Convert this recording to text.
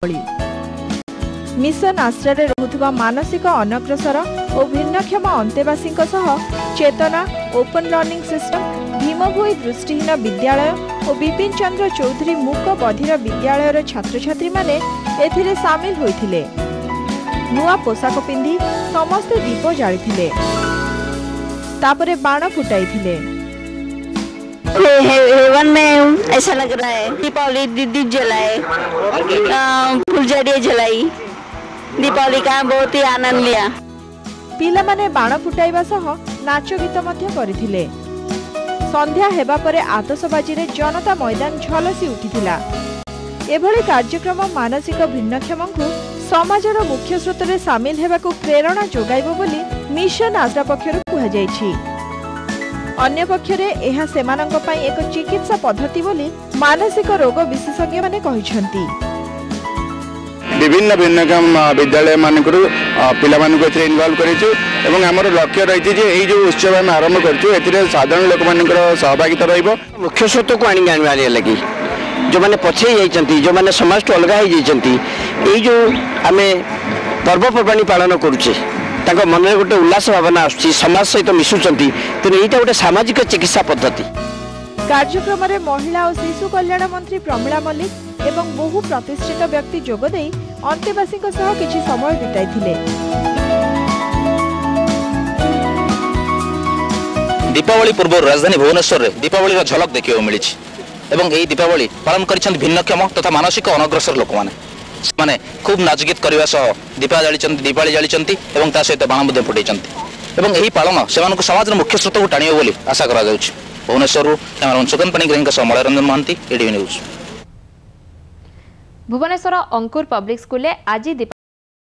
Mission आश्रय रहुथुबा मानसिक अनग्रसर और भिन्नक्षम अंतेवासी चेतना ओपन लर्निंग सिस्टम भीमभोई दृष्टिहीन विद्यालय और विपिन चंद्र चौधरी मूक बधिर विद्यालयर छात्र छात्री माने एथिरे सामिल होइथिले। नुआ पोशाक पिंधि समस्ते दीप जाळिथिले, तापरे बाण फुटाइथिले। हेवन में ऐसा लग रहा है दीपावली दीदी जलाए, फुलझड़ी जलाई, दीपावली का बहुत ही आनंद लिया। पिला माने बाण फुटाइबा सह नाच गीत मध्य करिथिले। संध्या हेबा परे आतशबाजी रे जनता मैदान झलसी उठिथिला। एभली कार्यक्रम मानसिक भिन्नक्षमଙ୍କୁ समाजर मुख्य स्रोतरे सामिल हेबाकू प्रेरणा जोगाइबो बोली मिशन आश्रा पक्षरु कुहा जायछि। अन्य पक्षरे एहा सेमानंक पई एक चिकित्सा पद्धति बोली मानसिक रोग विशेषज्ञ माने कहिसंती। विभिन्न भिन्नक्षम विद्यालय मानकरू पिला मानकू एथिरे इन्वॉल्व करिछु एवं हमर लक्ष्य रहिछि जे एई जो उत्सव हम आरंभ करछु एथिरे साधारण लोक मानकर सहभागिता रहइबो। मुख्य स्रोत को आनी लगी जो माने पछे जाइचंती, जो माने समाज तो अलग हो जाइचंती, एई जो आमे पर्वपर्वाणी पालन करूछे ताको मन में गोटे उल्लास भावना आछी, समाज सहित मिसुचंती, तेने एटा गोटे सामाजिक चिकित्सा पद्धति। कार्यक्रम में महिला और शिशु कल्याण मंत्री प्रमिला मल्लिक एवं बहु प्रतिष्ठित व्यक्ति जोगदे अंतेवासी किछि समय बिताइथिले। दीपावली पूर्व राजधानी भुवनेश्वर में दीपावली झलक देखा मिली एवं यही दीपावली पालन कर भिन्नक्षम तथा मानसिक अनग्रसर लोक मैंने खूब नाच गीत करने सह दीपावली जाली और ता सहित बाण फुटाई यही पालन से समाज मुख्य स्रोत को टाणी बोली आशा करा Bhubaneswar cameraman Sugan Panigrahi Malayaranjan Mahanty, ADV news. Bhubaneswar Ankur public school आज